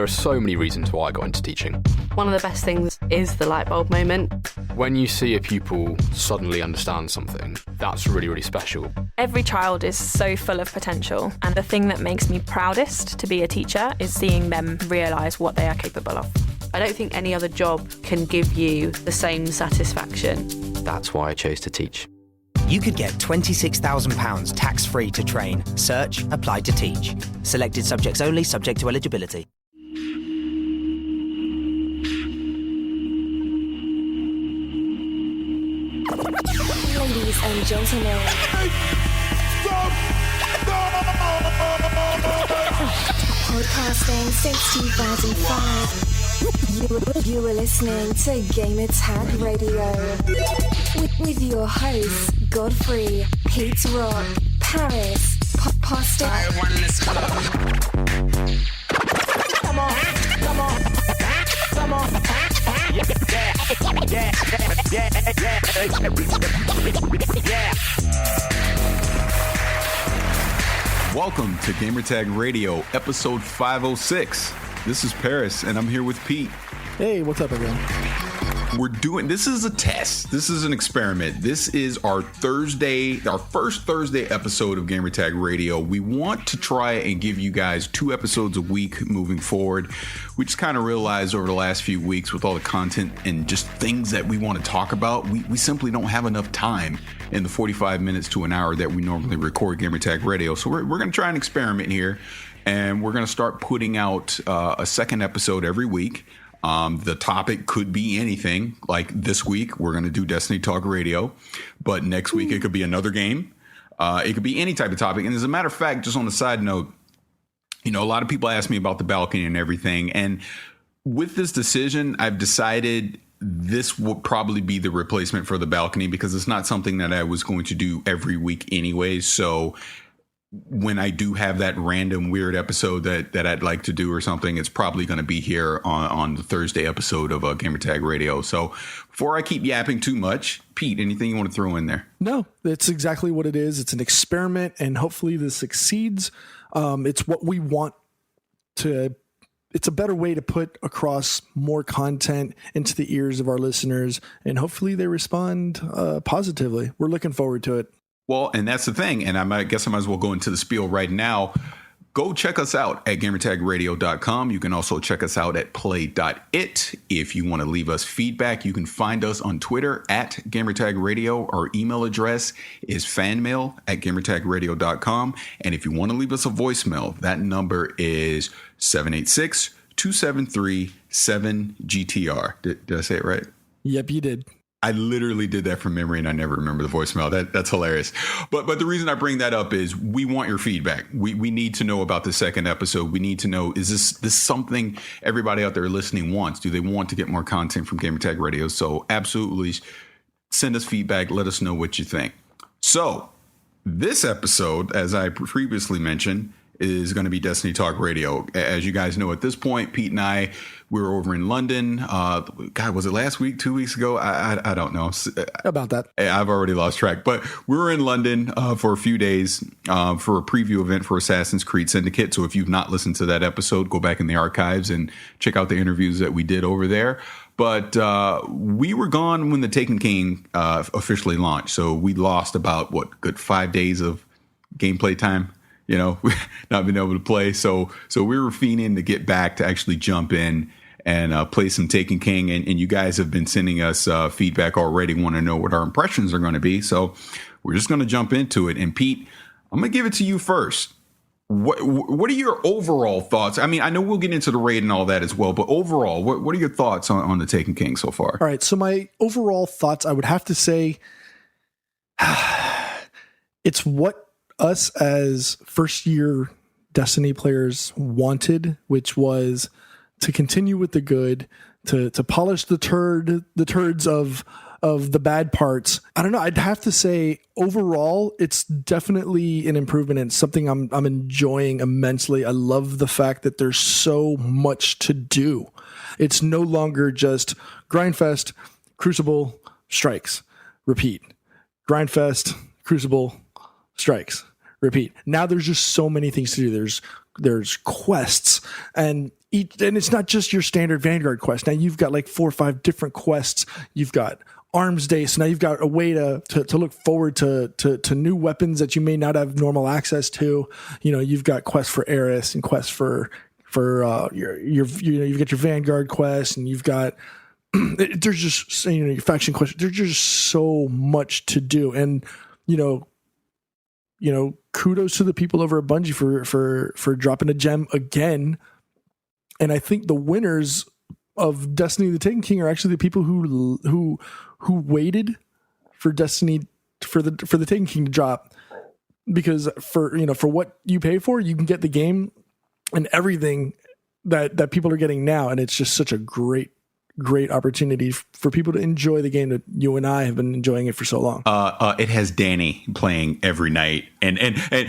there are so many reasons why I got into teaching. One of the best things is the light bulb moment. When you see a pupil suddenly understand something, that's really, really special. Every child is so full of potential, and the thing that makes me proudest to be a teacher is seeing them realise what they are capable of. I don't think any other job can give you the same satisfaction. That's why I chose to teach. You could get £26,000 tax-free to train. Search, apply to teach. Selected subjects only, subject to eligibility. Ladies and gentlemen. Podcasting since 2005. You are listening to Gamer Tag Radio with your hosts Godfrey, Pete Rock, Parris, Poster. Come on. Yeah. Welcome to Gamertag Radio, episode 506. This is Parris, and I'm here with Pete. Hey, what's up, everyone? This is a test. This is an experiment. This is our first Thursday episode of Gamertag Radio. We want to try and give you guys 2 episodes a week moving forward. We just kind of realized over the last few weeks with all the content and just things that we want to talk about, we simply don't have enough time in the 45 minutes to an hour that we normally record Gamertag Radio. So we're going to try an experiment here, and we're going to start putting out a second episode every week. The topic could be anything. Like this week, we're going to do Destiny Talk Radio, but next week it could be another game. It could be any type of topic. And as a matter of fact, just on the side note, a lot of people ask me about the balcony and everything. And with this decision, I've decided this will probably be the replacement for the balcony because it's not something that I was going to do every week anyway. So when I do have that random weird episode that I'd like to do or something, it's probably going to be here on the Thursday episode of Gamertag Radio. So before I keep yapping too much, Pete, anything you want to throw in there? No, that's exactly what it is. It's an experiment, and hopefully this succeeds. It's what we want to. It's a better way to put across more content into the ears of our listeners, and hopefully they respond positively. We're looking forward to it. Well, and that's the thing. And I guess I might as well go into the spiel right now. Go check us out at gamertagradio.com. You can also check us out at play.it. If you want to leave us feedback, you can find us on Twitter at gamertagradio. Our email address is fanmail@gamertagradio.com. And if you want to leave us a voicemail, that number is 786-273-7GTR. Did I say it right? Yep, you did. I literally did that from memory and I never remember the voicemail. That's hilarious. But the reason I bring that up is we want your feedback. We need to know about the second episode. We need to know, is this something everybody out there listening wants? Do they want to get more content from Gamertag Radio? So absolutely send us feedback. Let us know what you think. So this episode, as I previously mentioned, is going to be Destiny Talk Radio. As you guys know, at this point, Pete and I, we were over in London. God, was it last week, 2 weeks ago? I don't know. About that. I've already lost track. But we were in London for a few days for a preview event for Assassin's Creed Syndicate. So if you've not listened to that episode, go back in the archives and check out the interviews that we did over there. But we were gone when the Taken King officially launched. So we lost about, good 5 days of gameplay time. Not been able to play. So we were fiending to get back to actually jump in and play some Taken King. And you guys have been sending us feedback already, want to know what our impressions are going to be. So we're just going to jump into it. And Pete, I'm going to give it to you first. What are your overall thoughts? I mean, I know we'll get into the raid and all that as well, but overall, what are your thoughts on the Taken King so far? All right. So my overall thoughts, I would have to say it's what us as first year Destiny players wanted, which was to continue with the good, to polish the turds of the bad parts. I don't know. I'd have to say overall, it's definitely an improvement and something I'm enjoying immensely. I love the fact that there's so much to do. It's no longer just Grindfest, Crucible, Strikes, repeat. Grindfest, Crucible, Strikes, repeat. Now there's just so many things to do. There's quests, and it's not just your standard Vanguard quest. Now you've got like 4 or 5 different quests. You've got Arms Day, so now you've got a way to look forward to new weapons that you may not have normal access to. You've got quests for Eris and quests for you've got your Vanguard quest, and you've got there's just your faction quests. There's just so much to do, and kudos to the people over at Bungie for dropping a gem again. And I think the winners of Destiny the Taken King are actually the people who waited for Destiny for the Taken King to drop, because for what you pay for, you can get the game and everything that people are getting now, and it's just such a great opportunity for people to enjoy the game that you and I have been enjoying it for so long. It has Danny playing every night, and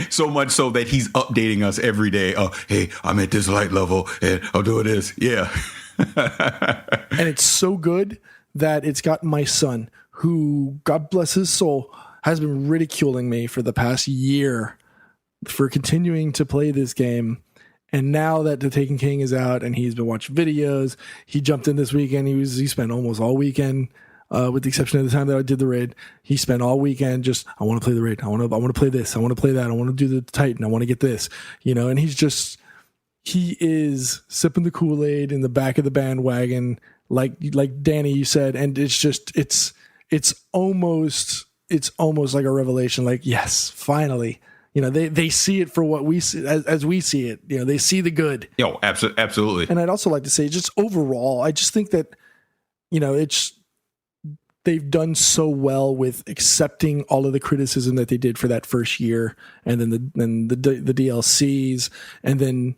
so much so that he's updating us every day. Oh, hey, I'm at this light level and I'm doing this. Yeah. And it's so good that it's got my son, who, God bless his soul, has been ridiculing me for the past year for continuing to play this game. And now that The Taken King is out and he's been watching videos, he jumped in this weekend. He spent almost all weekend, with the exception of the time that I did the raid. He spent all weekend just, I want to play the raid. I want to play this. I want to play that. I want to do the Titan. I want to get this, and he is sipping the Kool-Aid in the back of the bandwagon, like Danny, you said. And it's almost like a revelation. Like, yes, finally. They see it for what we see as we see it. They see the good. Absolutely. And I'd also like to say, just overall, I just think that, they've done so well with accepting all of the criticism that they did for that first year, and then the DLCs, and then,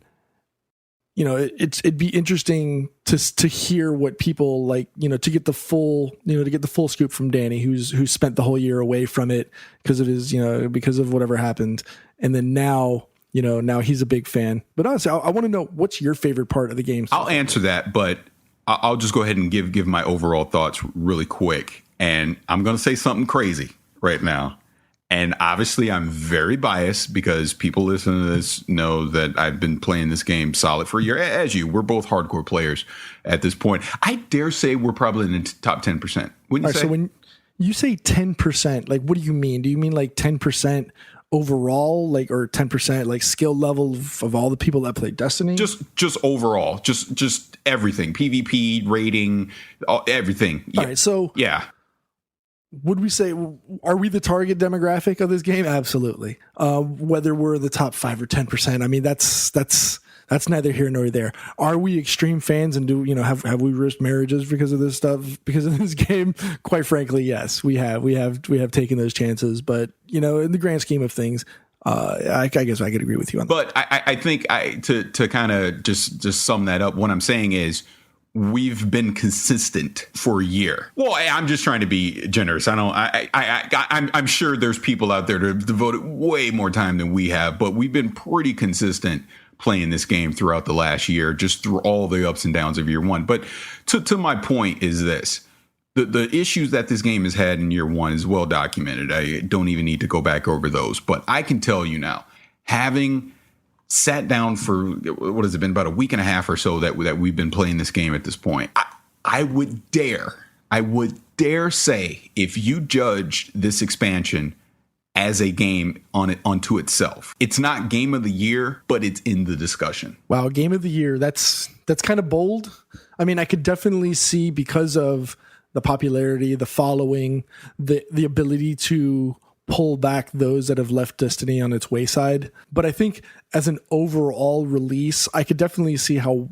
it'd be interesting to hear what people like, to get the full scoop from Danny, who spent the whole year away from it because of his, because of whatever happened. And then now he's a big fan. But honestly, I want to know, what's your favorite part of the game? I'll answer that, but I'll just go ahead and give my overall thoughts really quick. And I'm going to say something crazy right now. And obviously, I'm very biased because people listening to this know that I've been playing this game solid for a year. As we're both hardcore players at this point. I dare say we're probably in the top 10%. Wouldn't you say? So when you say 10%, like, what do you mean? Do you mean like 10% overall, like, or 10% like skill level of all the people that play Destiny? Just overall, just everything, PvP, rating, everything. All right, so yeah. Would we say, are we the target demographic of this game? Absolutely. Whether we're the top 5 or 10%, I mean, that's neither here nor there. Are we extreme fans and have we risked marriages because of this stuff, because of this game? Quite frankly, yes, we have taken those chances. But in the grand scheme of things, I guess I could agree with you on that. But I think to kind of just sum that up, what I'm saying is, we've been consistent for a year. Well, I'm just trying to be generous. I'm sure there's people out there that have devoted way more time than we have, but we've been pretty consistent playing this game throughout the last year, just through all the ups and downs of year one. But to my point is this. The issues that this game has had in year one is well documented. I don't even need to go back over those. But I can tell you now, having sat down for, what has it been, about a week and a half or so that we've been playing this game at this point, I would dare say, if you judged this expansion as a game unto itself, it's not game of the year, but it's in the discussion. Wow, game of the year. That's kind of bold. I mean, I could definitely see, because of the popularity, the following, the ability to pull back those that have left Destiny on its wayside. But I think as an overall release, I could definitely see how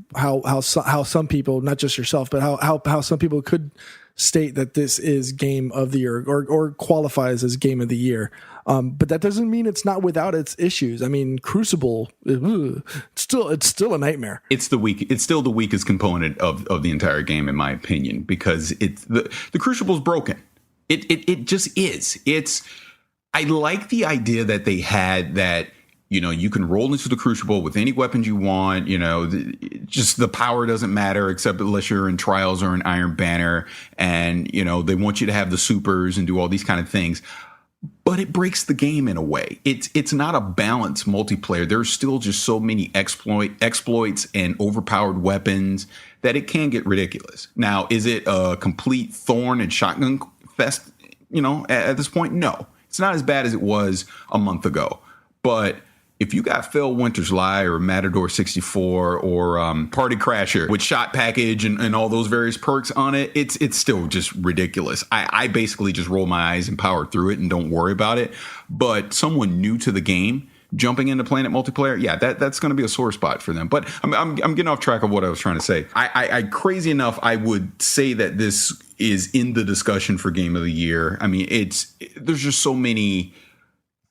some people, not just yourself, but how some people could state that this is game of the year, or qualifies as game of the year. But that doesn't mean it's not without its issues. I mean, Crucible, it's still a nightmare. It's still the weakest component of the entire game, in my opinion, because the Crucible's broken. It just is. I like the idea that they had that, you can roll into the Crucible with any weapons you want, just the power doesn't matter except unless you're in Trials or an Iron Banner, and, they want you to have the supers and do all these kind of things. but it breaks the game in a way. It's not a balanced multiplayer. There's still just so many exploits and overpowered weapons that it can get ridiculous. Now, is it a complete thorn and shotgun fest, at this point? No. It's not as bad as it was a month ago. But if you got Phil Winter's Lie or Matador 64 or Party Crasher with shot package and all those various perks on it, it's still just ridiculous. I basically just roll my eyes and power through it and don't worry about it. But someone new to the game jumping into playing it multiplayer, yeah, that's going to be a sore spot for them. But I'm getting off track of what I was trying to say. I crazy enough, I would say that this is in the discussion for Game of the Year. I mean, there's just so many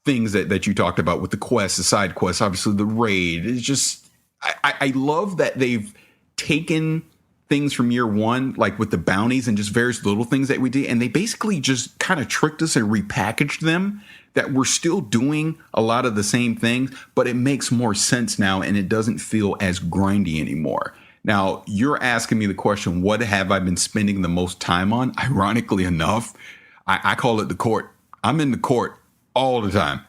things that you talked about with the quests, the side quests, obviously the raid. It's just, I love that they've taken things from year one, like with the bounties and just various little things that we did. And they basically just kind of tricked us and repackaged them, that we're still doing a lot of the same things, but it makes more sense now and it doesn't feel as grindy anymore. Now, you're asking me the question, what have I been spending the most time on? Ironically enough, I call it the court. I'm in the court all the time.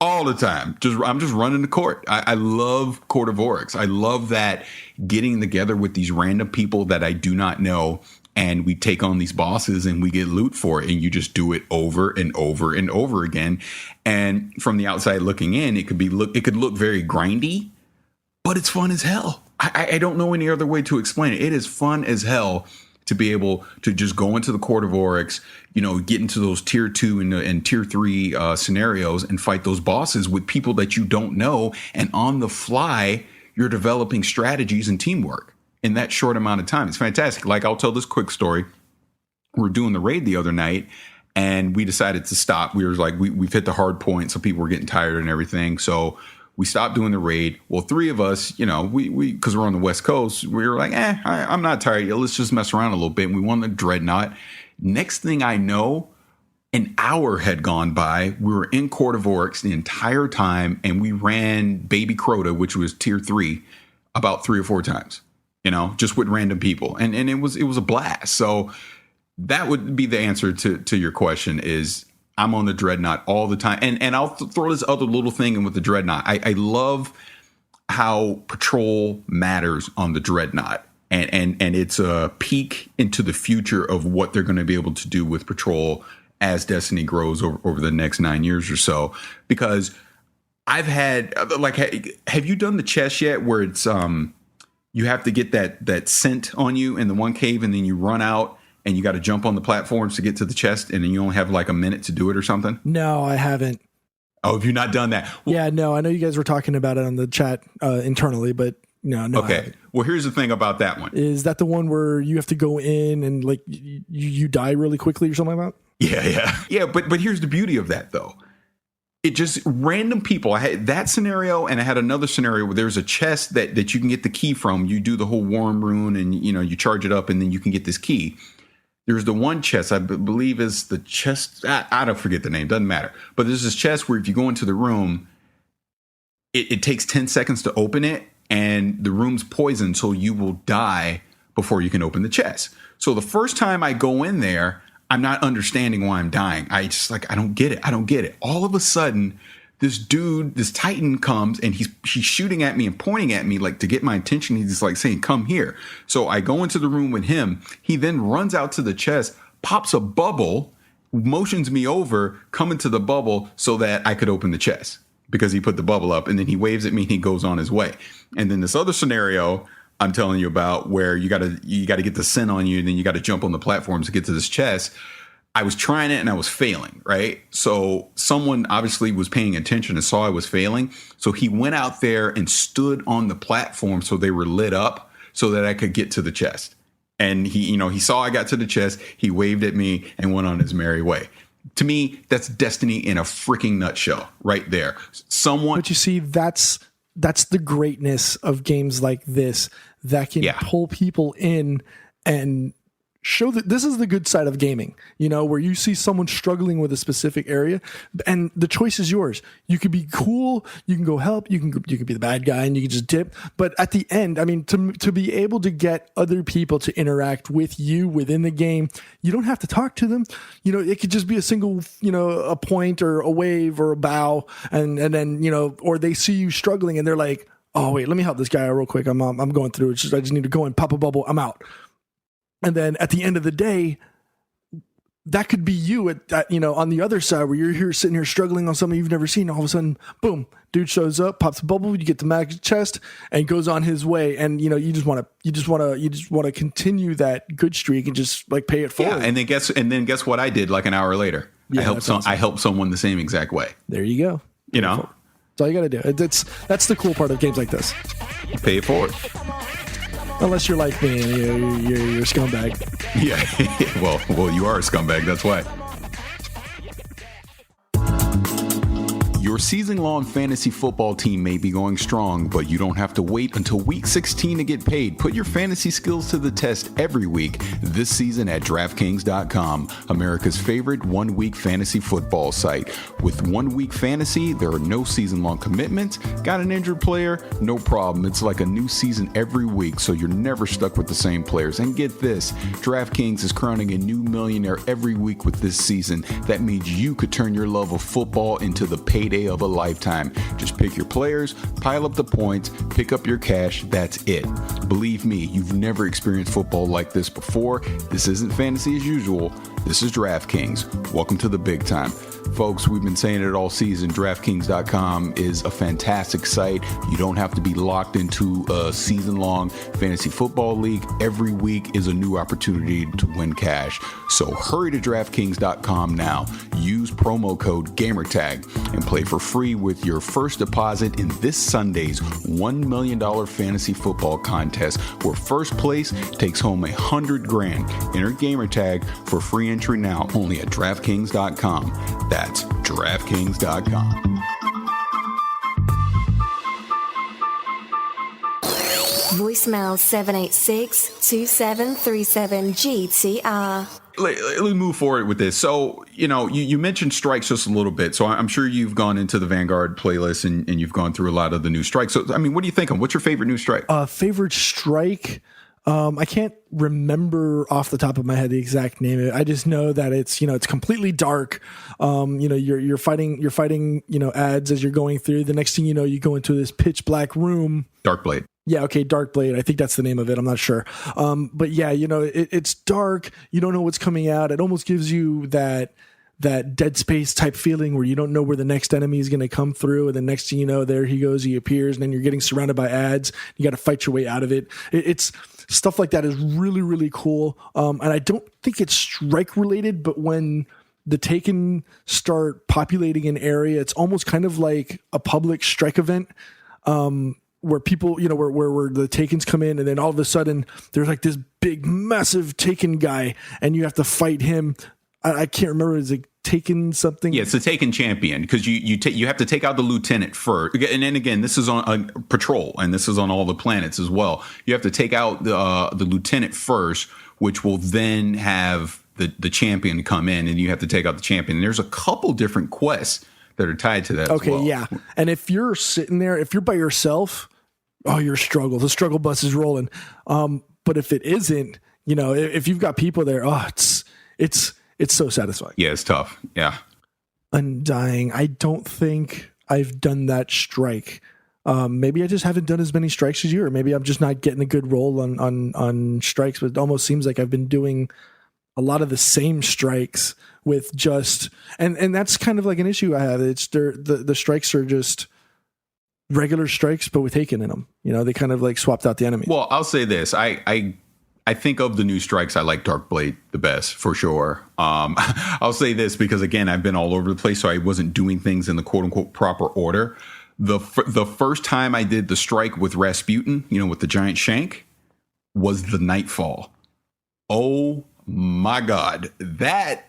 I'm just running the court. I love Court of Oryx. I love that, getting together with these random people that I do not know, and we take on these bosses and we get loot for it, and you just do it over and over and over again. And from the outside looking in, it could look very grindy, but it's fun as hell. I don't know any other way to explain it. It is fun as hell to be able to just go into the Court of Oryx, get into those tier 2 and tier 3 scenarios and fight those bosses with people that you don't know. And on the fly, you're developing strategies and teamwork in that short amount of time. It's fantastic. Like, I'll tell this quick story. We were doing the raid the other night and we decided to stop. We were like, we've hit the hard point. So people were getting tired and everything. So we stopped doing the raid. Well, 3 of us, we because we're on the West Coast, we were like, I'm not tired yet. Let's just mess around a little bit. And we won the Dreadnought. Next thing I know, an hour had gone by. We were in Court of Oryx the entire time, and we ran Baby Crota, which was tier 3, about 3 or 4 times, just with random people. And it was a blast. So that would be the answer to your question is, I'm on the Dreadnought all the time. And I'll throw this other little thing in with the Dreadnought. I love how patrol matters on the Dreadnought. And it's a peek into the future of what they're going to be able to do with patrol as Destiny grows over the next 9 years or so. Because I've had, have you done the chest yet where it's you have to get that scent on you in the one cave and then you run out and you got to jump on the platforms to get to the chest, and then you only have like a minute to do it or something? No, I haven't. Oh, have you not done that? Well, yeah, no, I know you guys were talking about it on the chat internally, but no. Okay. Well, here's the thing about that one. Is that the one where you have to go in and like you die really quickly or something like that? Yeah. But here's the beauty of that though. It just random people. I had that scenario, and I had another scenario where there's a chest that you can get the key from. You do the whole Worm Rune, and you charge it up, and then you can get this key. There's the one chest, I believe is the chest. I don't forget the name. Doesn't matter. But there's this chest where if you go into the room, it takes 10 seconds to open it, and the room's poisoned, so you will die before you can open the chest. So the first time I go in there, I'm not understanding why I'm dying. I don't get it. All of a sudden, this dude, this Titan comes, and he's shooting at me and pointing at me like to get my attention. He's just like saying, come here. So I go into the room with him. He then runs out to the chest, pops a bubble, motions me over, come into the bubble so that I could open the chest because he put the bubble up, and then he waves at me and he goes on his way. And then this other scenario I'm telling you about where you gotta get the scent on you, and then you got to jump on the platforms to get to this chest. I was trying it and I was failing, right? So someone obviously was paying attention and saw I was failing. So he went out there and stood on the platform so they were lit up so that I could get to the chest. And he saw I got to the chest. He waved at me and went on his merry way. To me, that's Destiny in a freaking nutshell right there. But you see, that's the greatness of games like this that can pull people in and show that this is the good side of gaming, where you see someone struggling with a specific area and the choice is yours. You could be cool. You can go help. You could be the bad guy and you can just dip. But at the end, I mean, to be able to get other people to interact with you within the game, you don't have to talk to them. It could just be a single, a point or a wave or a bow. And then, or they see you struggling and they're like, oh wait, let me help this guy real quick. I'm going through it. I just need to go and pop a bubble. I'm out. And then at the end of the day, that could be you on the other side where you're here sitting here struggling on something you've never seen. All of a sudden, boom, dude shows up, pops a bubble, you get the magic chest, and goes on his way. And you just want to continue that good streak and just like pay it forward. Yeah, and then guess what I did like an hour later? Yeah, I helped someone the same exact way. There you go. Beautiful. That's all you got to do. That's the cool part of games like this. Pay it forward. Unless you're like me and you're a scumbag. Yeah. well, you are a scumbag. That's why. Your season-long fantasy football team may be going strong, but you don't have to wait until week 16 to get paid. Put your fantasy skills to the test every week this season at DraftKings.com, America's favorite one-week fantasy football site. With 1 week fantasy, there are no season-long commitments. Got an injured player? No problem. It's like a new season every week, so you're never stuck with the same players. And get this, DraftKings is crowning a new millionaire every week with this season. That means you could turn your love of football into the payday of a lifetime. Just pick your players, pile up the points, pick up your cash. That's it. Believe me, you've never experienced football like this before. This isn't fantasy as usual. This is DraftKings. Welcome to the big time. Folks, we've been saying it all season. DraftKings.com is a fantastic site. You don't have to be locked into a season-long fantasy football league. Every week is a new opportunity to win cash. So hurry to DraftKings.com now. Use promo code GamerTag and play for free with your first deposit in this Sunday's $1 million fantasy football contest, where first place takes home $100,000. Enter GamerTag for free entry now, only at DraftKings.com. That's DraftKings.com. Voicemail 786-2737-GTR. Let me move forward with this. So, you mentioned strikes just a little bit. So I'm sure you've gone into the Vanguard playlist and you've gone through a lot of the new strikes. So, I mean, what do you think of? What's your favorite new strike? Favorite strike? I can't remember off the top of my head the exact name of it. I just know that it's completely dark. You're fighting, ads as you're going through. The next thing you know, you go into this pitch black room. Darkblade. Yeah, okay, Darkblade. I think that's the name of it. I'm not sure. But yeah, it's dark. You don't know what's coming out. It almost gives you that Dead Space type feeling where you don't know where the next enemy is going to come through, and the next thing you know, there he goes, he appears, and then you're getting surrounded by ads. You got to fight your way out of it. It's stuff like that is really, really cool. And I don't think it's strike related, but when the Taken start populating an area, it's almost kind of like a public strike event. Where people, where the Takens come in, and then all of a sudden there's like this big, massive Taken guy, and you have to fight him. I can't remember. Is it Taken something? Yeah, it's the Taken champion, because you have to take out the lieutenant first. And then again, this is on patrol, and this is on all the planets as well. You have to take out the lieutenant first, which will then have the champion come in, and you have to take out the champion. And there's a couple different quests that are tied to that. Okay, as well. Yeah. And if you're sitting there, if you're by yourself, you're struggle. The struggle bus is rolling. But if it isn't, if you've got people there, it's so satisfying. Yeah, it's tough. Yeah. Undying. I don't think I've done that strike. Maybe I just haven't done as many strikes as you, or maybe I'm just not getting a good roll on strikes. But it almost seems like I've been doing a lot of the same strikes with just, and that's kind of like an issue I have. It's the strikes are just regular strikes, but with Taken in them. They kind of like swapped out the enemy. Well, I'll say this. I think of the new strikes, I like Darkblade the best, for sure. I'll say this because, again, I've been all over the place, so I wasn't doing things in the quote-unquote proper order. The first time I did the strike with Rasputin, with the giant shank, was the Nightfall. Oh, my God. That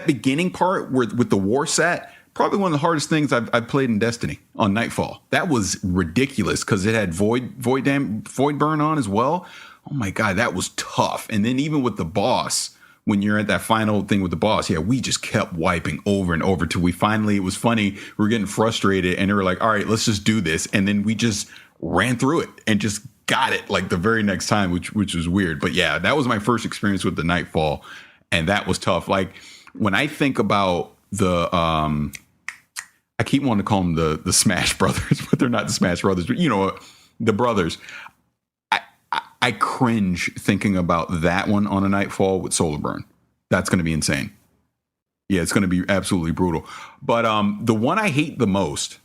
beginning part with the war set, probably one of the hardest things I've played in Destiny on Nightfall. That was ridiculous because it had void burn on as well. oh my God, that was tough. And then even with the boss, when you're at that final thing with the boss, we just kept wiping over and over till we finally, it was funny, we were getting frustrated and they were like, all right, let's just do this. And then we just ran through it and just got it like the very next time, which was weird. But yeah, that was my first experience with the Nightfall. And that was tough. Like when I think about the, I keep wanting to call them the Smash Brothers, but they're not the Smash Brothers, but the brothers. I cringe thinking about that one on a Nightfall with Solar Burn. That's going to be insane. Yeah, it's going to be absolutely brutal. But the one I hate the most,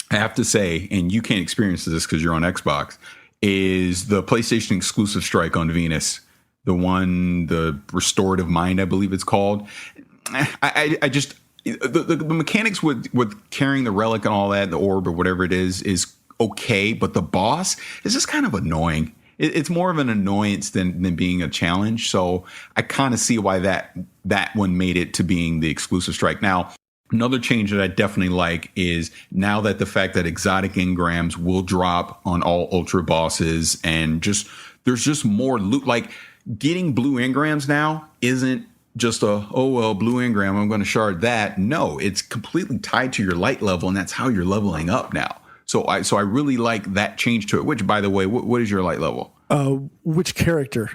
I have to say, and you can't experience this because you're on Xbox, is the PlayStation exclusive strike on Venus. The Restorative Mind, I believe it's called. I just, the mechanics with carrying the relic and all that, the orb or whatever it is okay. But the boss is just kind of annoying. It's more of an annoyance than being a challenge. So I kind of see why that one made it to being the exclusive strike. Now, another change that I definitely like is now that the fact that exotic engrams will drop on all ultra bosses and there's just more loot. Like getting blue engrams now isn't just blue engram, I'm going to shard that. No, it's completely tied to your light level, and that's how you're leveling up now. So I really like that change to it. Which, by the way, what is your light level? Which character?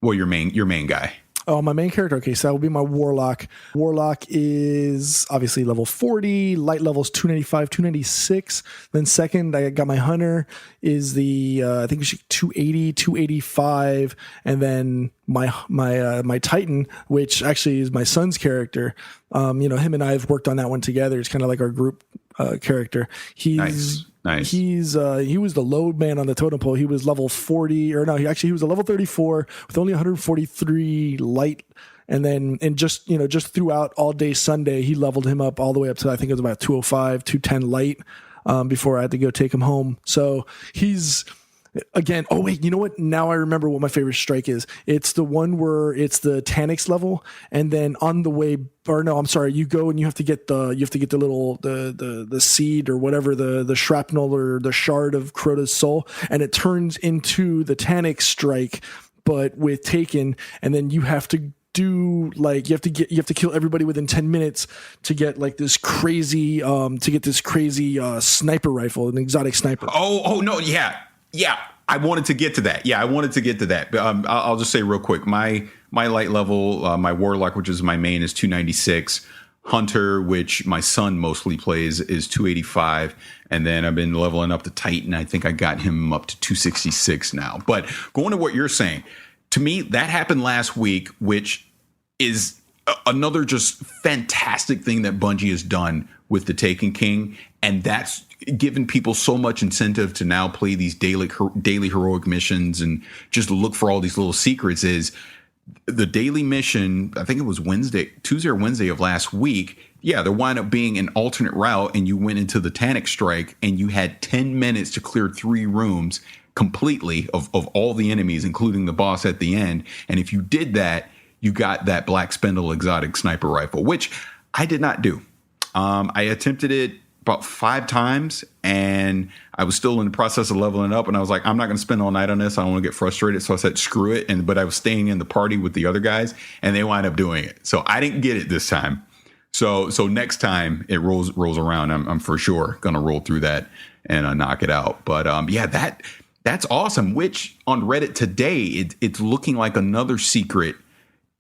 Well, your main guy. Oh, my main character. Okay, so that would be my Warlock. Warlock is obviously level 40. Light level is 295, 296. Then second, I got my Hunter is the I think it's 280, 285, and then my Titan, which actually is my son's character. Him and I have worked on that one together. It's kind of like our group character. He's nice. He was the load man on the totem pole. He was level 40, or no, he was a level 34 with only 143 light. And just throughout all day Sunday, he leveled him up all the way up to, I think it was about 205, 210 light, before I had to go take him home. So he's, again, oh wait, you know what? Now I remember what my favorite strike is. It's the one where it's the Tanix level, and then on the way, or no, I'm sorry, you go and you have to get the little the seed or whatever, the shrapnel or the shard of Crota's soul, and it turns into the Tanix strike, but with Taken, and then you have to do like you have to kill everybody within 10 minutes to get like this crazy sniper rifle, an exotic sniper. Oh no, yeah. I wanted to get to that. But I'll just say real quick, my light level, my Warlock, which is my main, is 296. Hunter, which my son mostly plays, is 285. And then I've been leveling up to Titan. I think I got him up to 266 now. But going to what you're saying, to me, that happened last week, which is another just fantastic thing that Bungie has done with the Taken King. And that's given people so much incentive to now play these daily heroic missions and just look for all these little secrets. Is the daily mission, I think it was Tuesday or Wednesday of last week. Yeah, there wound up being an alternate route, and you went into the Tanix strike and you had 10 minutes to clear 3 rooms completely of all the enemies, including the boss at the end. And if you did that, you got that Black Spindle exotic sniper rifle, which I did not do. I attempted it about 5 times, and I was still in the process of leveling up, and I was like, I'm not going to spend all night on this. I don't want to get frustrated. So I said, screw it. But I was staying in the party with the other guys, and they wound up doing it. So I didn't get it this time. So next time it rolls around, I'm for sure going to roll through that and knock it out. But that's awesome. Which on Reddit today, it's looking like another secret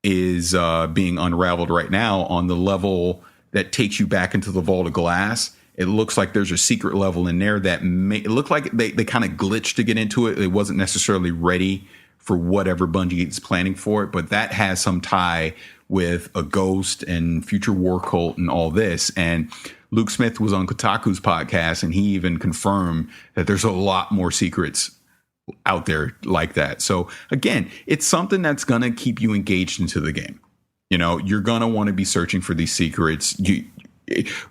is being unraveled right now on the level that takes you back into the Vault of Glass. It looks like there's a secret level in there that it looked like they kind of glitched to get into it. It wasn't necessarily ready for whatever Bungie is planning for it, but that has some tie with a ghost and future war cult and all this. And Luke Smith was on Kotaku's podcast, and he even confirmed that there's a lot more secrets out there like that. So again, it's something that's going to keep you engaged into the game. You're going to want to be searching for these secrets.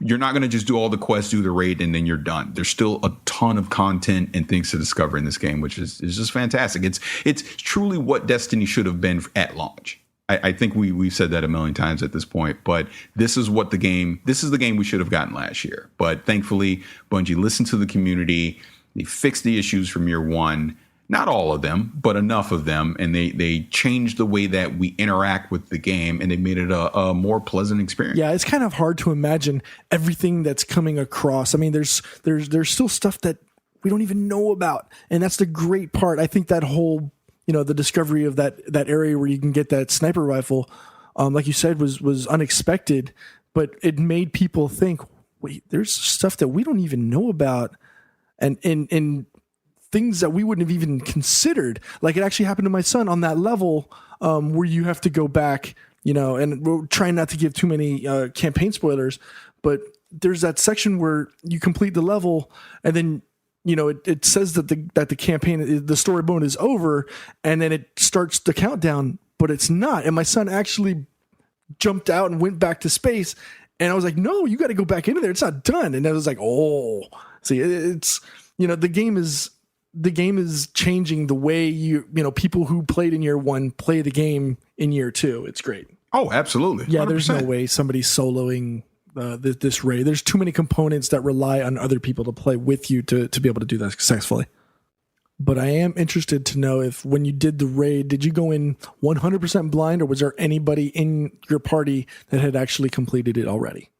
You're not going to just do all the quests, do the raid, and then you're done. There's still a ton of content and things to discover in this game, which is just fantastic. It's truly what Destiny should have been at launch. I think we've said that a million times at this point, but this is the game we should have gotten last year. But thankfully, Bungie listened to the community. They fixed the issues from year one. not all of them, but enough of them, and they changed the way that we interact with the game, and they made it a more pleasant experience. Yeah, it's kind of hard to imagine everything that's coming across. I mean, there's still stuff that we don't even know about, and that's the great part. I think that whole, the discovery of that area where you can get that sniper rifle, like you said, was unexpected, but it made people think, wait, there's stuff that we don't even know about, and things that we wouldn't have even considered. Like, it actually happened to my son on that level, where you have to go back, and we're trying not to give too many campaign spoilers, but there's that section where you complete the level, and then it says that the campaign, the story mode is over, and then it starts the countdown, but it's not. And my son actually jumped out and went back to space, and I was like, no, you got to go back into there. It's not done. And I was like, oh, see, it's, the game is changing the way people who played in year one play the game in year two. It's great. Oh, absolutely. 100%. Yeah, there's no way somebody's soloing this raid. There's too many components that rely on other people to play with you to be able to do that successfully. But I am interested to know if when you did the raid, did you go in 100% blind, or was there anybody in your party that had actually completed it already?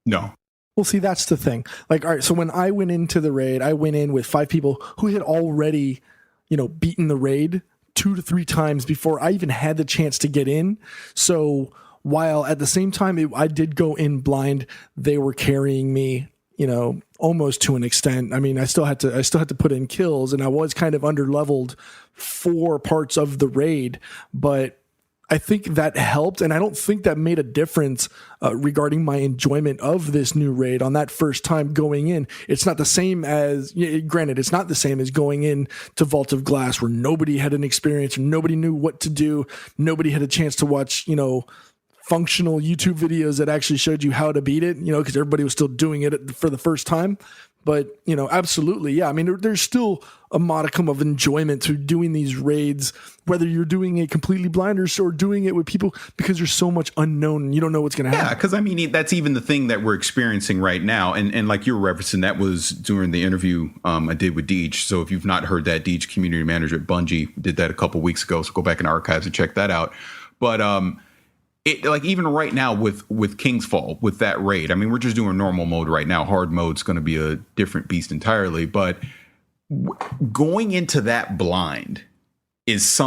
No. Well, see, that's the thing. Like, all right, so when I went into the raid, I went in with 5 people who had already, beaten the raid 2 to 3 times before I even had the chance to get in. So while at the same time I did go in blind, they were carrying me, almost to an extent. I mean, I still had to put in kills, and I was kind of underleveled for parts of the raid, but I think that helped, and I don't think that made a difference regarding my enjoyment of this new raid on that first time going in. It's not the same as, granted, it's not the same as going in to Vault of Glass, where nobody had an experience, nobody knew what to do, nobody had a chance to watch, functional YouTube videos that actually showed you how to beat it, because everybody was still doing it for the first time. But, absolutely, yeah. I mean, there's still a modicum of enjoyment to doing these raids, whether you're doing it completely blind or doing it with people, because there's so much unknown and you don't know what's going to happen. Yeah, because, I mean, that's even the thing that we're experiencing right now. And like you were referencing, that was during the interview I did with Deej. So if you've not heard that, Deej, community manager at Bungie, did that a couple weeks ago. So go back in archives and check that out. But like even right now with King's Fall, with that raid, I mean, we're just doing normal mode right now. Hard mode's going to be a different beast entirely. But going into that blind is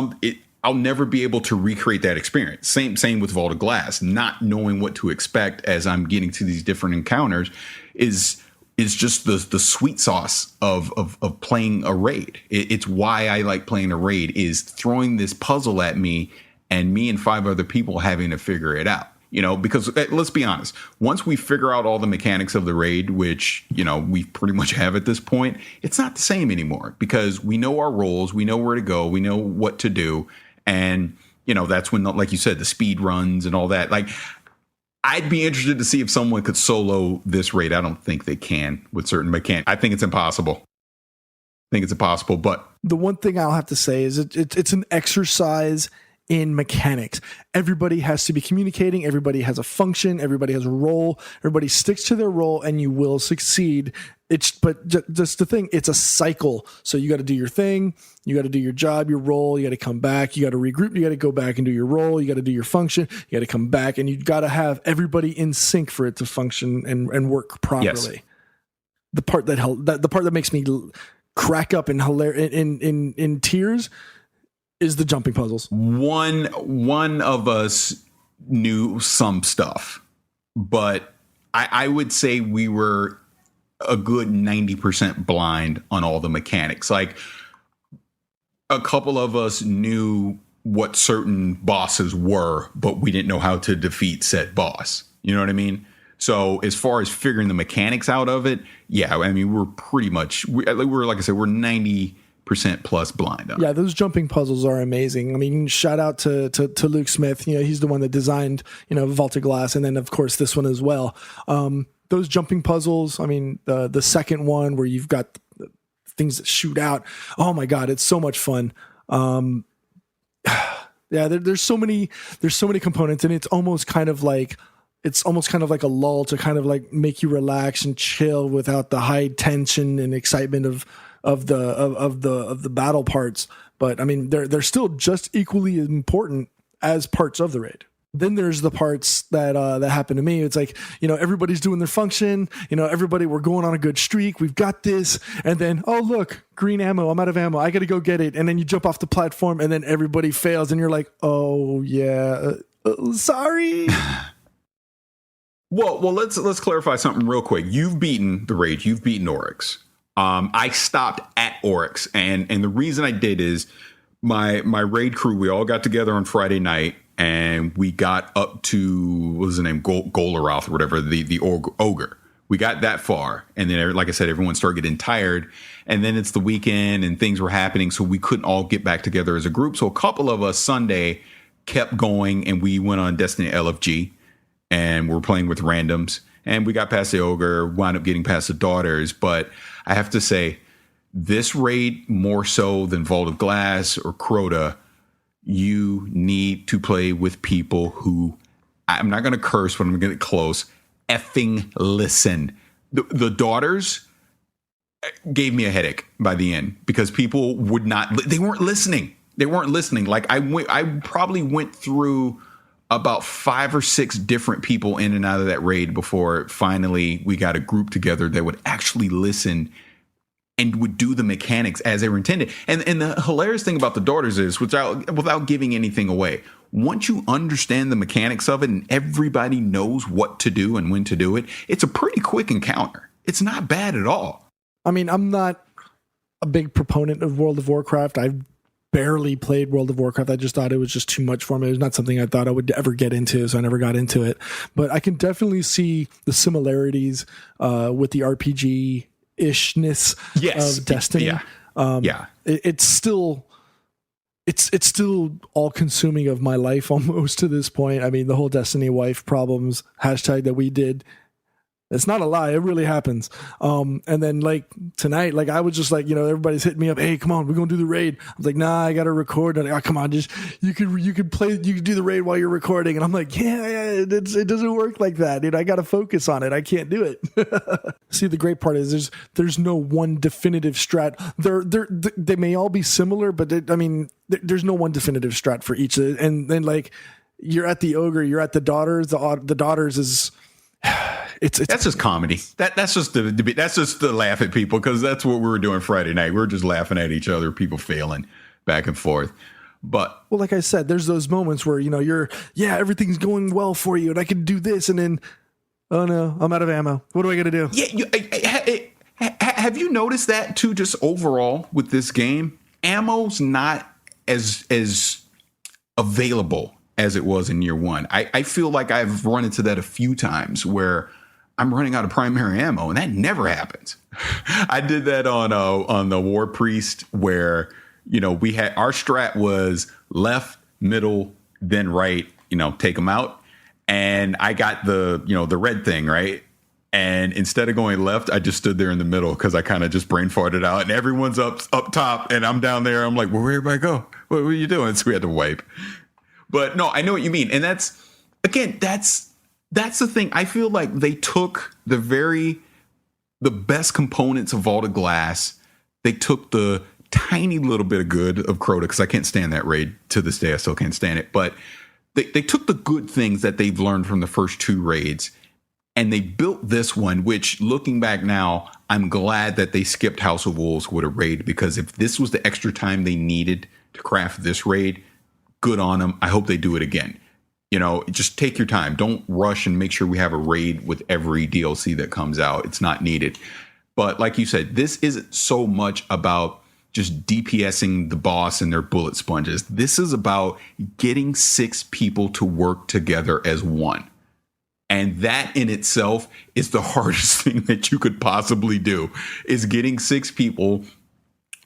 I'll never be able to recreate that experience. Same with Vault of Glass. Not knowing what to expect as I'm getting to these different encounters is just the sweet sauce of playing a raid. It's why I like playing a raid, is throwing this puzzle at me and me and 5 other people having to figure it out. Because let's be honest, once we figure out all the mechanics of the raid, which, we pretty much have at this point, it's not the same anymore, because we know our roles, we know where to go, we know what to do. And, that's when, like you said, the speed runs and all that. Like, I'd be interested to see if someone could solo this raid. I don't think they can with certain mechanics. I think it's impossible. But the one thing I'll have to say is it's an exercise in mechanics. Everybody has to be communicating. Everybody has a function. Everybody has a role. Everybody sticks to their role, and you will succeed. But just the thing, it's a cycle. So you got to do your thing. You got to do your job, your role. You got to come back. You got to regroup. You got to go back and do your role. You got to do your function. You got to come back, and you got to have everybody in sync for it to function and work properly. Yes. The part that makes me crack up in tears is the jumping puzzles. One of us knew some stuff, but I would say we were a good 90% blind on all the mechanics. Like, a couple of us knew what certain bosses were, but we didn't know how to defeat said boss. You know what I mean? So as far as figuring the mechanics out of it, yeah, I mean, we're pretty much, we're like I said, we're 90% plus blind on. Yeah, those jumping puzzles are amazing. I mean, shout out to Luke Smith. He's the one that designed, Vault of Glass, and then of course this one as well. Those jumping puzzles, I mean, the second one where you've got things that shoot out. Oh my God, it's so much fun. Yeah, there's so many components, and it's almost kind of like a lull to kind of like make you relax and chill without the high tension and excitement of the battle parts, but I mean they're still just equally important as parts of the raid. Then there's the parts that happen to me. It's like, everybody's doing their function, everybody, we're going on a good streak, we've got this, and then, oh look, green ammo, I'm out of ammo, I gotta go get it, and then you jump off the platform and then everybody fails and you're like, oh yeah, sorry. Well, let's clarify something real quick. You've beaten the raid, you've beaten Oryx. I stopped at Oryx, and the reason I did is my raid crew, we all got together on Friday night, and we got up to, what was the name, Goloroth or whatever, the ogre. We got that far, and then, like I said, everyone started getting tired, and then it's the weekend, and things were happening, so we couldn't all get back together as a group. So a couple of us Sunday kept going, and we went on Destiny LFG, and we're playing with randoms, and we got past the ogre, wound up getting past the daughters. But I have to say, this raid, more so than Vault of Glass or Crota, you need to play with people who, I'm not going to curse, but I'm going to get close, effing listen. The daughters gave me a headache by the end because people they weren't listening. They weren't listening. Like I probably went through about 5 or 6 different people in and out of that raid before finally we got a group together that would actually listen and would do the mechanics as they were intended. And the hilarious thing about the daughters is, without giving anything away, once you understand the mechanics of it and everybody knows what to do and when to do it, it's a pretty quick encounter. It's not bad at all. I mean, I'm not a big proponent of World of Warcraft. I've barely played World of Warcraft. I just thought it was just too much for me. It was not something I thought I would ever get into, so I never got into it. But I can definitely see the similarities with the RPG ishness of Destiny. It's still all consuming of my life almost to this point. I mean, the whole Destiny wife problems hashtag that we did, it's not a lie, it really happens. And then like tonight, like I was just like, everybody's hitting me up, hey, come on, we're gonna do the raid. I was like, nah, I gotta record. And come on, just you could do the raid while you're recording. And I'm like, yeah, it doesn't work like that. I gotta focus on it. I can't do it. See, the great part is there's no one definitive strat. They may all be similar, but there's no one definitive strat for each. And then like you're at the ogre, you're at the daughters. The daughters is. That's just comedy. That's just the laugh at people, because that's what we were doing Friday night. We were just laughing at each other, people failing back and forth. But well, like I said, there's those moments where everything's going well for you, and I can do this, and then oh no, I'm out of ammo. What do I got to do? Yeah, have you noticed that too? Just overall with this game, ammo's not as available as it was in year one. I feel like I've run into that a few times where I'm running out of primary ammo, and that never happens. I did that on the War Priest, where we had our strat was left, middle, then right. Take them out, and I got the red thing right. And instead of going left, I just stood there in the middle because I kind of just brain farted out, and everyone's up top, and I'm down there. I'm like, well, where'd everybody go? What are you doing? So we had to wipe. But no, I know what you mean. And that's the thing. I feel like they took the best components of Vault of Glass. They took the tiny little bit of good of Crota, because I can't stand that raid to this day. I still can't stand it. But they took the good things that they've learned from the first 2 raids, and they built this one, which, looking back now, I'm glad that they skipped House of Wolves with a raid, because if this was the extra time they needed to craft this raid, good on them. I hope they do it again. Just take your time. Don't rush, and make sure we have a raid with every DLC that comes out. It's not needed. But like you said, this isn't so much about just DPSing the boss and their bullet sponges. This is about getting 6 people to work together as one. And that in itself is the hardest thing that you could possibly do, is getting 6 people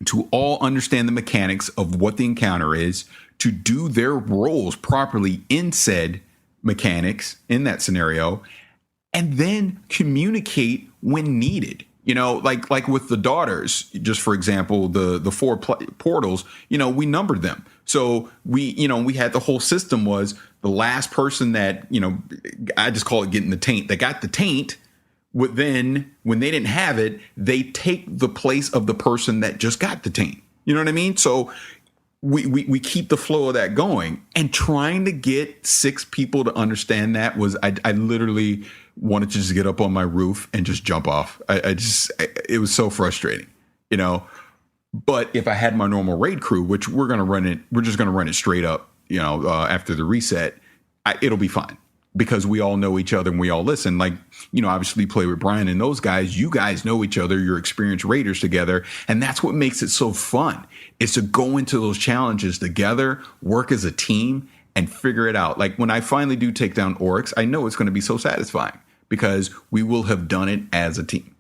to all understand the mechanics of what the encounter is, to do their roles properly in said mechanics in that scenario, and then communicate when needed. Like with the daughters, just for example, the 4 portals, we numbered them. So we had the whole system was the last person that, I just call it getting the taint. They got the taint then when they didn't have it, they take the place of the person that just got the team. You know what I mean? So we keep the flow of that going, and trying to get 6 people to understand that was, I literally wanted to just get up on my roof and just jump off. It was so frustrating, you know. But if I had my normal raid crew, which we're just going to run it straight up, you know, after the reset, it'll be fine because we all know each other and we all listen. Like, you know, obviously play with Brian and those guys. You guys know each other. You're experienced raiders together. And that's what makes it so fun, is to go into those challenges together, work as a team, and figure it out. Like when I finally do take down Oryx, I know it's going to be so satisfying because we will have done it as a team.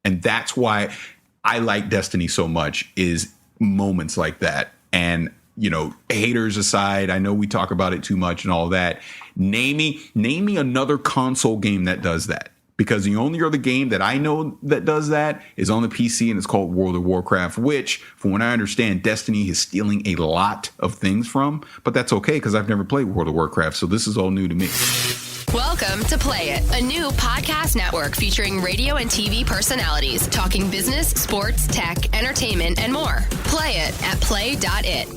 And that's why I like Destiny so much, is moments like that. And, you know, haters aside, I know we talk about it too much and all that. Name me another console game that does that, because the only other game that I know that does that is on the PC, and it's called World of Warcraft, which, from what I understand, Destiny is stealing a lot of things from. But that's okay, because I've never played World of Warcraft, so this is all new to me. Welcome to Play It, a new podcast network featuring radio and TV personalities talking business, sports, tech, entertainment, and more. Play it at play.it.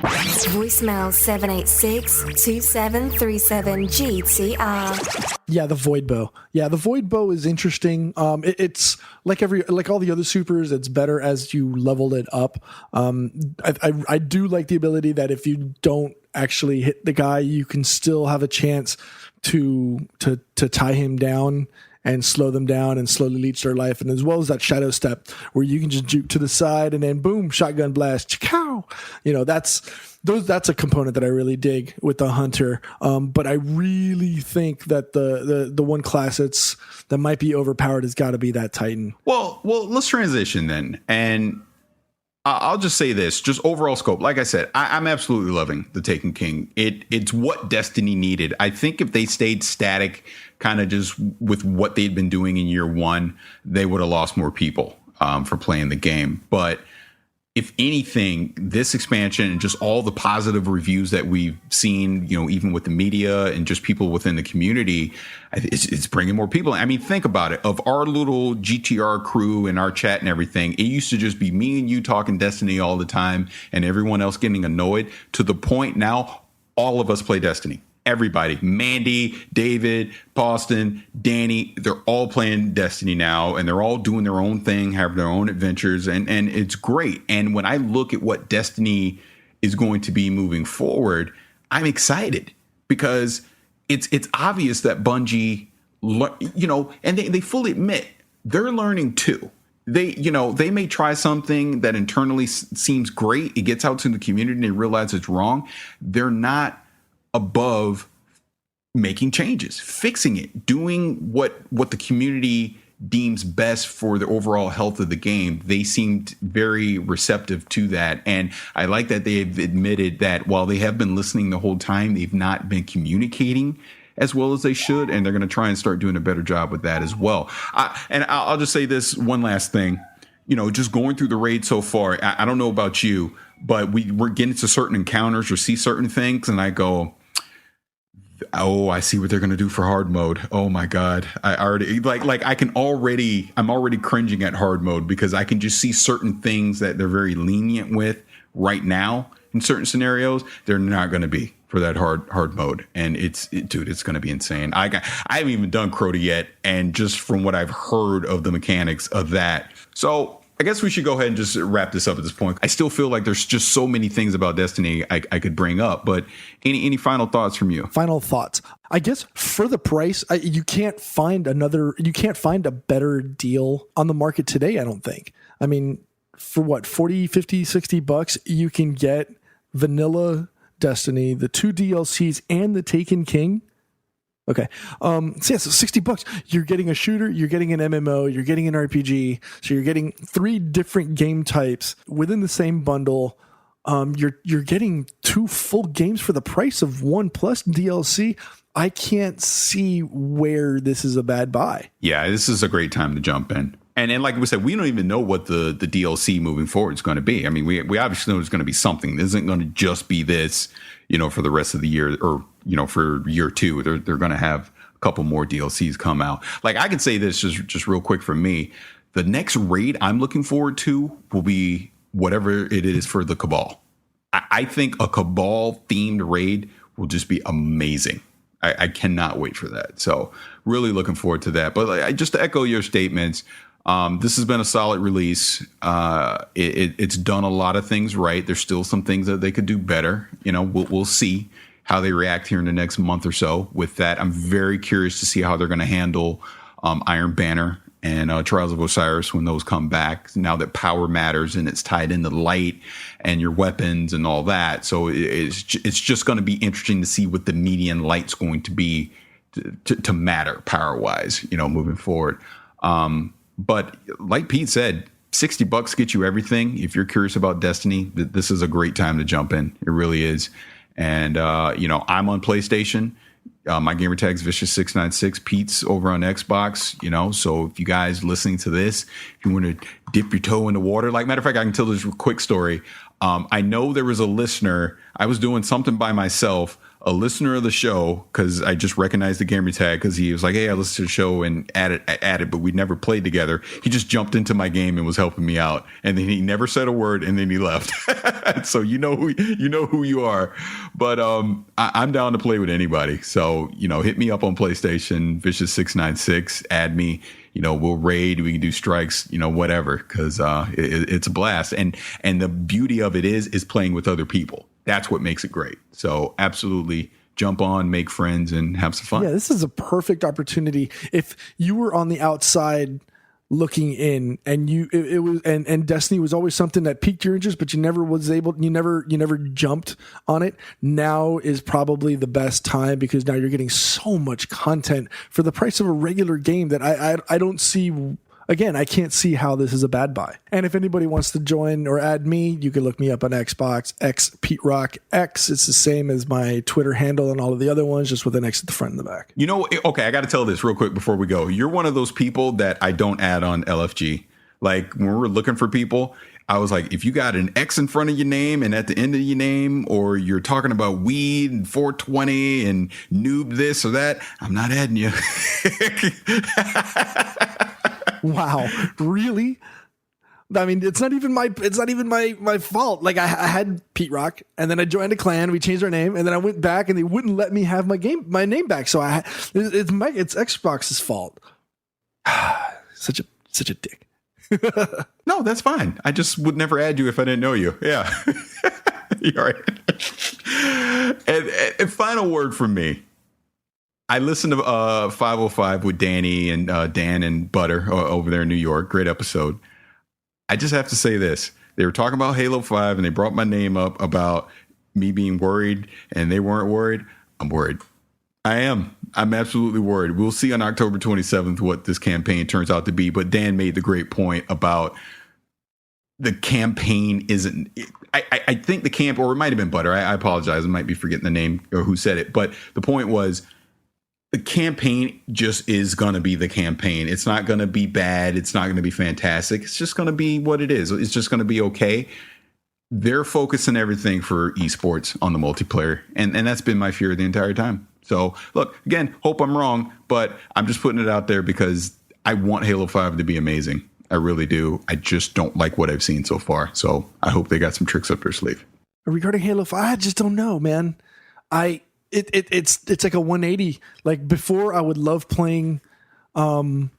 Voicemail 786-2737-GTR. Yeah, the Void Bow. Yeah, the Void Bow is interesting. It's like all the other supers. It's better as you leveled it up. I do like the ability that if you don't actually hit the guy, you can still have a chance to tie him down and slow them down and slowly leech their life. And as well as that shadow step where you can just juke to the side and then boom, shotgun blast, chow. You know, that's a component that I really dig with the hunter. But I really think that the one class that might be overpowered has got to be that Titan. Well, let's transition then. And I'll just say this, just overall scope. Like I said, I'm absolutely loving the Taken King. It's what Destiny needed. I think if they stayed static, kind of just with what they'd been doing in year one, they would have lost more people for playing the game. But if anything, this expansion and just all the positive reviews that we've seen, you know, even with the media and just people within the community, it's bringing more people. I mean, think about it. Of our little GTR crew and our chat and everything, it used to just be me and you talking Destiny all the time and everyone else getting annoyed, to the point now all of us play Destiny. Everybody, Mandy, David, Boston, Danny, they're all playing Destiny now, and they're all doing their own thing, have their own adventures, and it's great. And when I look at what Destiny is going to be moving forward, I'm excited, because it's obvious that Bungie, you know, and they fully admit they're learning too. They may try something that internally seems great. It gets out to the community and they realize it's wrong. They're not above making changes, fixing it, doing what the community deems best for the overall health of the game. They seemed very receptive to that. And I like that they've admitted that while they have been listening the whole time, they've not been communicating as well as they should. And they're going to try and start doing a better job with that as well. And I'll just say this one last thing, you know, just going through the raid so far. I don't know about you, but we're getting to certain encounters or see certain things, and I go, oh, I see what they're going to do for hard mode. Oh my God. I already I'm already cringing at hard mode, because I can just see certain things that they're very lenient with right now in certain scenarios. They're not going to be for that hard mode. And it's going to be insane. I haven't even done Crota yet. And just from what I've heard of the mechanics of that. So I guess we should go ahead and just wrap this up at this point. I still feel like there's just so many things about Destiny I could bring up, but any final thoughts from you? Final thoughts. I guess for the price, you can't find a better deal on the market today, I don't think. I mean, for what, 40, 50, 60 bucks, you can get vanilla Destiny, the 2 DLCs, and the Taken King. Okay. So 60 bucks. You're getting a shooter, you're getting an MMO, you're getting an RPG. So you're getting 3 different game types within the same bundle. You're getting 2 full games for the price of 1 plus DLC. I can't see where this is a bad buy. Yeah, this is a great time to jump in. And like we said, we don't even know what the DLC moving forward is going to be. I mean, we obviously know there's going to be something. This isn't going to just be this, you know, for the rest of the year, or, you know, for year 2. They're going to have a couple more DLCs come out. Like, I can say this just real quick for me. The next raid I'm looking forward to will be whatever it is for the Cabal. I think a Cabal themed raid will just be amazing. I cannot wait for that. So really looking forward to that. But just to echo your statements, this has been a solid release. It's done a lot of things right. There's still some things that they could do better. You know, we'll see how they react here in the next month or so with that. I'm very curious to see how they're going to handle Iron Banner and Trials of Osiris when those come back, now that power matters and it's tied into light and your weapons and all that. So it's just going to be interesting to see what the median light's going to be to matter power wise, you know, moving forward. But like Pete said, $60 gets you everything. If you're curious about Destiny, this is a great time to jump in. It really is. And, you know, I'm on PlayStation. My gamer tag's Vicious696. Pete's over on Xbox, you know. So if you guys listening to this, if you want to dip your toe in the water, like, matter of fact, I can tell this quick story. I know there was a listener. I was doing something by myself. A listener of the show, because I just recognized the gamer tag, because he was like, "Hey, I listened to the show and added, but we never played together." He just jumped into my game and was helping me out, and then he never said a word, and then he left. So you know who you are. But I'm down to play with anybody. So, you know, hit me up on PlayStation, Vicious696, add me. You know, we'll raid, we can do strikes, you know, whatever, because it's a blast. And the beauty of it is playing with other people. That's what makes it great. So absolutely jump on, make friends, and have some fun. Yeah, this is a perfect opportunity. If you were on the outside looking in, and it was and Destiny was always something that piqued your interest, but you never jumped on it. Now is probably the best time, because now you're getting so much content for the price of a regular game that I don't see. Again, I can't see how this is a bad buy. And if anybody wants to join or add me, you can look me up on Xbox, XPeteRockX. It's the same as my Twitter handle and all of the other ones, just with an X at the front and the back. You know, okay, I got to tell this real quick before we go. You're one of those people that I don't add on LFG. Like, when we're looking for people, I was like, if you got an X in front of your name and at the end of your name, or you're talking about weed and 420 and noob this or that, I'm not adding you. Wow, really? I mean, it's not even my fault. Like, I had Pete Rock, and then I joined a clan. We changed our name, and then I went back, and they wouldn't let me have my name back. So it's Xbox's fault. Such a dick. No, that's fine. I just would never add you if I didn't know you. Yeah, you're right. And final word from me. I listened to 505 with Danny and Dan and Butter over there in New York. Great episode. I just have to say this. They were talking about Halo 5, and they brought my name up about me being worried, and they weren't worried. I'm worried. I am. I'm absolutely worried. We'll see on October 27th what this campaign turns out to be. But Dan made the great point about the campaign isn't... I think the camp, or it might have been Butter. I apologize. I might be forgetting the name or who said it. But the point was, the campaign just is going to be the campaign. It's not going to be bad. It's not going to be fantastic. It's just going to be what it is. It's just going to be okay. They're focusing everything for esports on the multiplayer. And that's been my fear the entire time. So, look, again, hope I'm wrong, but I'm just putting it out there because I want Halo 5 to be amazing. I really do. I just don't like what I've seen so far. So I hope they got some tricks up their sleeve. Regarding Halo 5, I just don't know, man. It's like a 180. Like, before, I would love playing what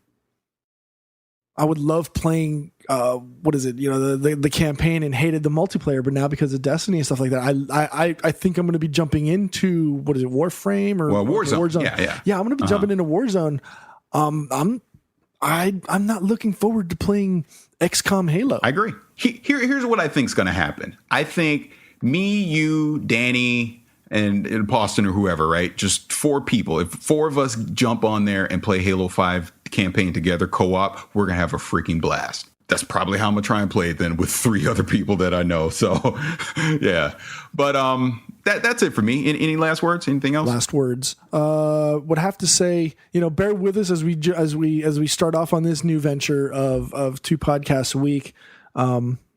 is it? You know, the campaign, and hated the multiplayer. But now, because of Destiny and stuff like that, I think I'm going to be jumping into, what is it, Warframe or Warzone? Yeah, I'm going to be jumping into Warzone. I'm not looking forward to playing XCOM Halo. I agree. Here's what I think is going to happen. I think me, you, Danny, and Boston or whoever, right? Just 4 people. If 4 of us jump on there and play Halo 5 campaign together, co-op, we're going to have a freaking blast. That's probably how I'm going to try and play it then, with 3 other people that I know. So, yeah. But that's it for me. Any last words? Anything else? Last words. Would have to say, bear with us as we start off on this new venture of 2 podcasts a week.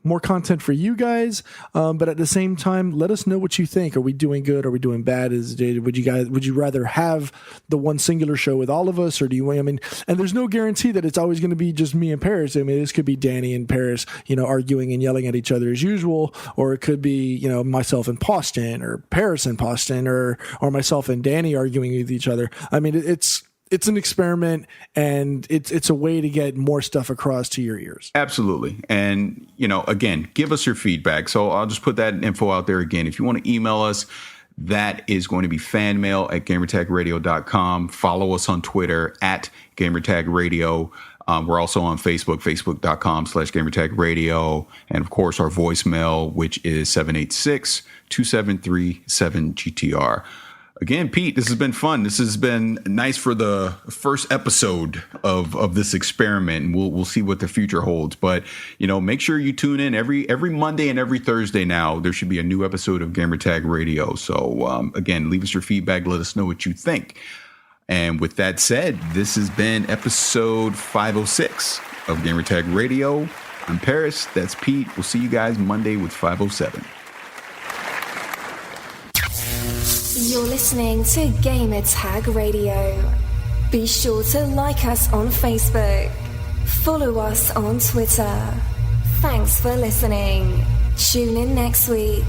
more content for you guys, but at the same time, let us know what you think. Are we doing good? Are we doing bad? Would you rather have the one singular show with all of us, or do you? I mean, and there's no guarantee that it's always going to be just me and Parris. I mean, this could be Danny and Parris, arguing and yelling at each other as usual, or it could be myself and Poston, or Parris and Poston, or myself and Danny arguing with each other. I mean, it's an experiment, and it's a way to get more stuff across to your ears. Absolutely. And, again, give us your feedback. So I'll just put that info out there again. If you want to email us, that is going to be fanmail@gamertagradio.com. Follow us on Twitter @gamertagradio. We're also on Facebook, facebook.com/gamertagradio. And, of course, our voicemail, which is 786-273-7GTR. Again, Pete, this has been fun. This has been nice for the first episode of this experiment, and we'll see what the future holds. But, make sure you tune in every Monday and every Thursday now. There should be a new episode of Gamertag Radio. So, again, leave us your feedback. Let us know what you think. And with that said, this has been episode 506 of Gamertag Radio. I'm Parris. That's Pete. We'll see you guys Monday with 507. You're listening to Gamertag Radio. Be sure to like us on Facebook. Follow us on Twitter. Thanks for listening. Tune in next week.